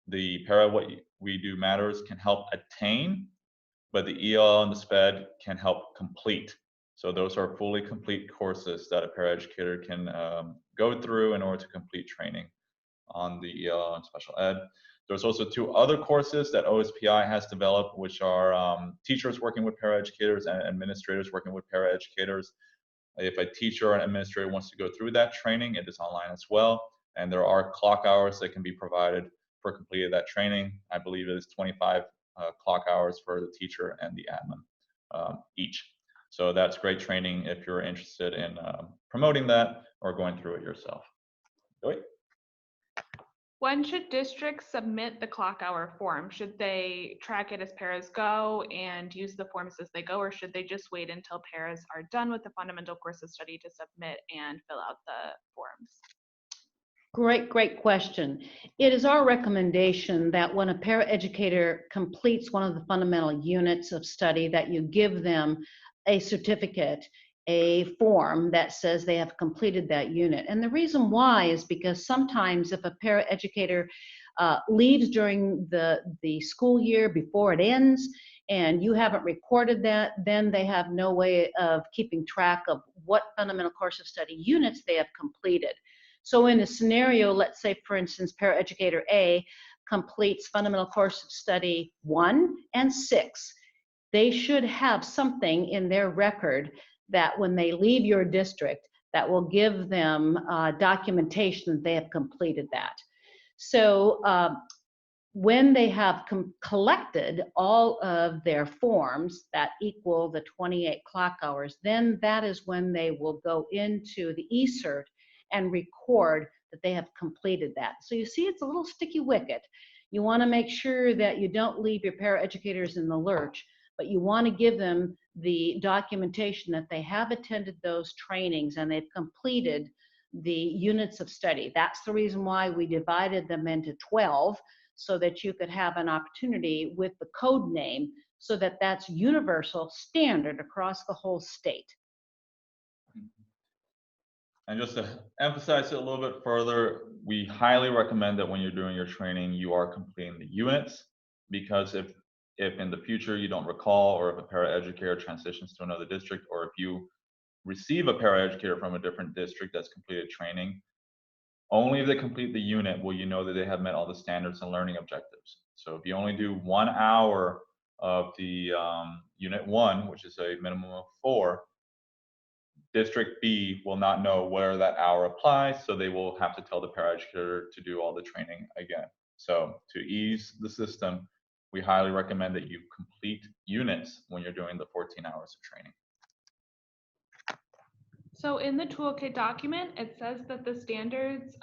The Para What We Do Matters can help attain, but the ELL and the SPED can help complete. So those are fully complete courses that a paraeducator can go through in order to complete training on the ELL and special ed. There's also 2 other courses that OSPI has developed, which are teachers working with paraeducators and administrators working with paraeducators. If a teacher or an administrator wants to go through that training, it is online as well. And there are clock hours that can be provided for completing that training. I believe it is 25 clock hours for the teacher and the admin each. So that's great training if you're interested in promoting that or going through it yourself. Joey? When should districts submit the clock hour form? Should they track it as paras go and use the forms as they go, or should they just wait until paras are done with the fundamental course of study to submit and fill out the forms? Great question. It is our recommendation that when a paraeducator completes one of the fundamental units of study, that you give them a certificate, a form that says they have completed that unit. And the reason why is because sometimes if a paraeducator leaves during the school year before it ends and you haven't recorded that, then they have no way of keeping track of what fundamental course of study units they have completed. So in a scenario, let's say, for instance, paraeducator A completes fundamental course of study 1 and 6. They should have something in their record that when they leave your district, that will give them documentation that they have completed that. So when they have collected all of their forms that equal the 28 clock hours, then that is when they will go into the eCert and record that they have completed that. So you see, it's a little sticky wicket. You want to make sure that you don't leave your paraeducators in the lurch, but you want to give them the documentation that they have attended those trainings and they've completed the units of study. That's the reason why we divided them into 12, so that you could have an opportunity with the code name, so that that's universal standard across the whole state. And just to emphasize it a little bit further, we highly recommend that when you're doing your training, you are completing the units, because if in the future you don't recall, or if a paraeducator transitions to another district, or if you receive a paraeducator from a different district that's completed training, only if they complete the unit will you know that they have met all the standards and learning objectives. So if you only do 1 hour of the unit 1, which is a minimum of 4, District B will not know where that hour applies, so they will have to tell the paraeducator to do all the training again. So to ease the system, we highly recommend that you complete units when you're doing the 14 hours of training. So in the toolkit document, it says that the standards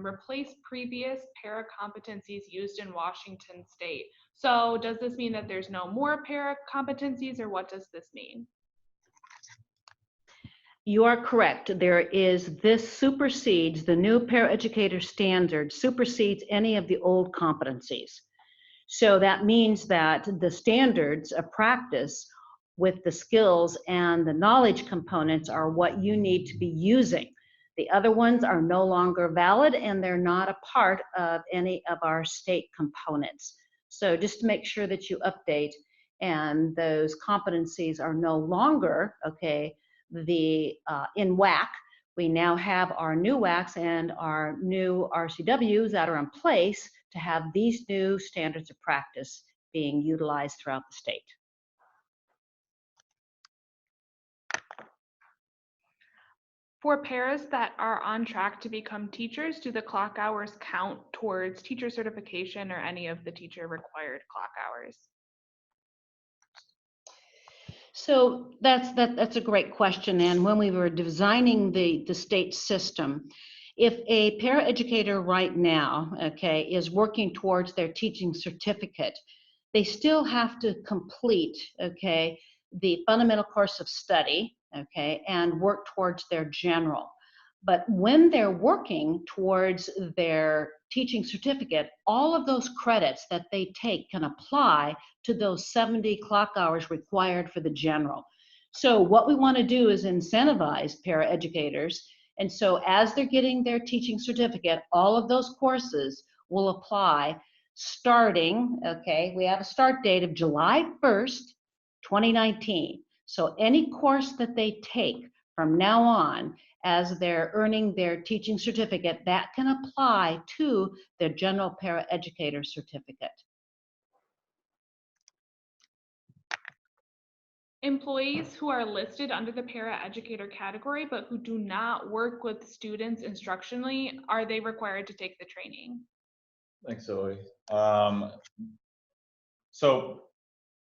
replace previous para competencies used in Washington State. So does this mean that there's no more para competencies, or what does this mean? You are correct. This supersedes, the new paraeducator standard supersedes any of the old competencies. So that means that the standards of practice with the skills and the knowledge components are what you need to be using. The other ones are no longer valid, and they're not a part of any of our state components. So just to make sure that you update, and those competencies are no longer, okay, in WAC. We now have our new WACs and our new RCWs that are in place to have these new standards of practice being utilized throughout the state. For paras that are on track to become teachers, do the clock hours count towards teacher certification or any of the teacher required clock hours? So that's a great question. And when we were designing the state system, if a paraeducator right now, okay, is working towards their teaching certificate, they still have to complete, okay, the fundamental course of study, okay, and work towards their general. But when they're working towards their teaching certificate, all of those credits that they take can apply to those 70 clock hours required for the general. So what we want to do is incentivize paraeducators. And so as they're getting their teaching certificate, all of those courses will apply starting, okay, we have a start date of July 1st, 2019. So any course that they take from now on, as they're earning their teaching certificate, that can apply to their general paraeducator certificate. Employees who are listed under the paraeducator category but who do not work with students instructionally, are they required to take the training? Thanks, Zoe. So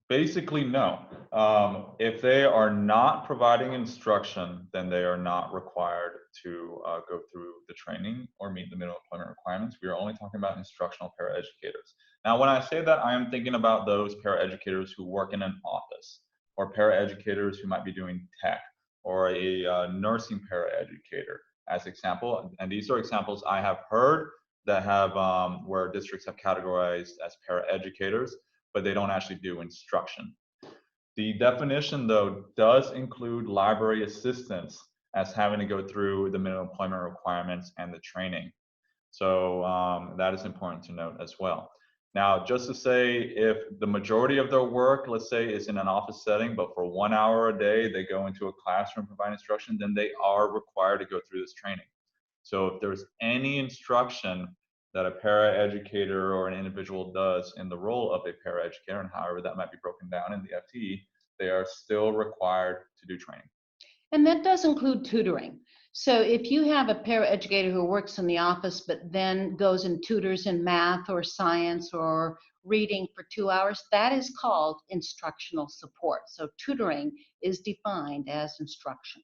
basically, no. If they are not providing instruction, then they are not required to go through the training or meet the minimum employment requirements. We are only talking about instructional paraeducators. Now, when I say that, I am thinking about those paraeducators who work in an office, or paraeducators who might be doing tech, or a nursing paraeducator as example. And these are examples I have heard that have where districts have categorized as paraeducators, but they don't actually do instruction. The definition, though, does include library assistants as having to go through the minimum employment requirements and the training. So that is important to note as well. Now, just to say, if the majority of their work, let's say, is in an office setting, but for 1 hour a day, they go into a classroom, provide instruction, then they are required to go through this training. So if there's any instruction that a paraeducator or an individual does in the role of a paraeducator, and however that might be broken down in the FTE, they are still required to do training. And that does include tutoring. So if you have a paraeducator who works in the office but then goes and tutors in math or science or reading for 2 hours, that is called instructional support. So tutoring is defined as instruction.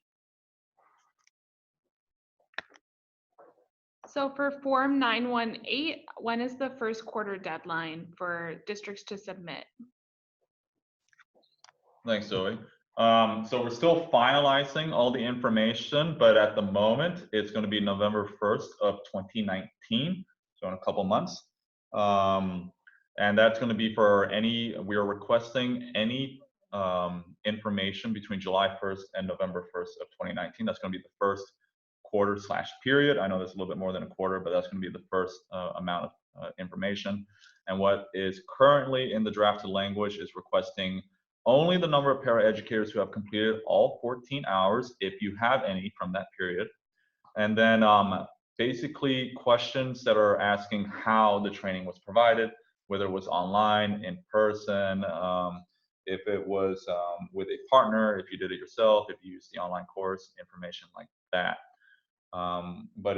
So for Form 918, when is the first quarter deadline for districts to submit? Thanks, Zoe. So we're still finalizing all the information, but at the moment, it's going to be November 1st of 2019, so in a couple months. And that's going to be for we are requesting any information between July 1st and November 1st of 2019. That's going to be the first quarter/period. I know that's a little bit more than a quarter, but that's going to be the first amount of information. And what is currently in the drafted language is requesting only the number of paraeducators who have completed all 14 hours, if you have any from that period. And then basically questions that are asking how the training was provided, whether it was online, in person, if it was with a partner, if you did it yourself, if you used the online course, information like that. But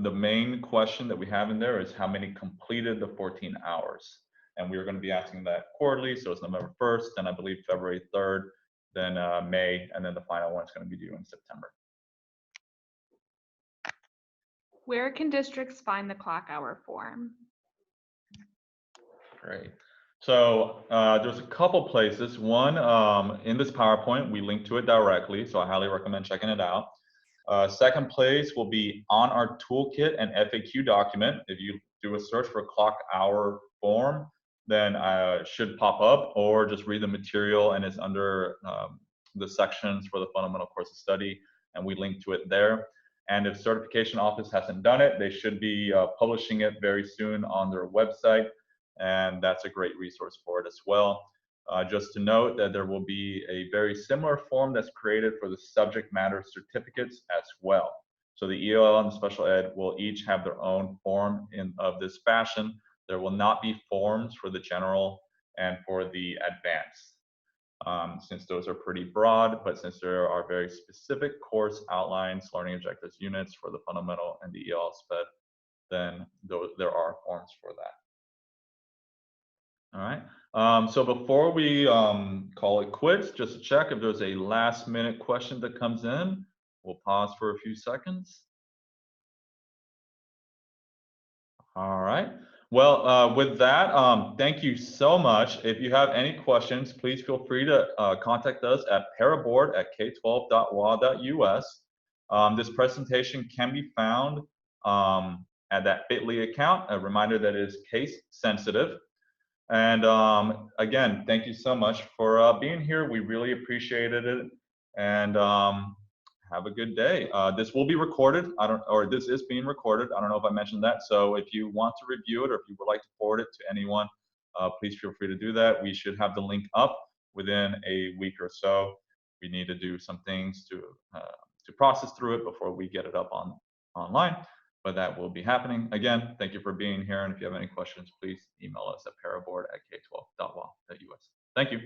the main question that we have in there is how many completed the 14 hours. And we are going to be asking that quarterly. So it's November 1st, then I believe February 3rd, then May, and then the final one is going to be due in September. Where can districts find the clock hour form? Great. So there's a couple places. One, in this PowerPoint, we link to it directly. So I highly recommend checking it out. Second place will be on our toolkit and FAQ document. If you do a search for clock hour form, then should pop up, or just read the material and it's under the sections for the fundamental course of study, and we link to it there. And if certification office hasn't done it, they should be publishing it very soon on their website, and that's a great resource for it as well. Just to note that there will be a very similar form that's created for the subject matter certificates as well. So the ELL and the special ed will each have their own form of this fashion. There will not be forms for the general and for the advanced, since those are pretty broad, but since there are very specific course outlines, learning objectives units for the fundamental and the ELL SPED, then there are forms for that. All right. So before we call it quits, just to check if there's a last minute question that comes in, we'll pause for a few seconds. All right. Well, with that, thank you so much. If you have any questions, please feel free to contact us at paraboard@k12.wa.us. This presentation can be found at that bit.ly account. A reminder that it is case sensitive. And again, thank you so much for being here. We really appreciated it. And have a good day. This will be recorded. This is being recorded. I don't know if I mentioned that. So if you want to review it, or if you would like to forward it to anyone, please feel free to do that. We should have the link up within a week or so. We need to do some things to process through it before we get it up online. But that will be happening. Again, thank you for being here. And if you have any questions, please email us at paraboard@k12.wa.us. Thank you.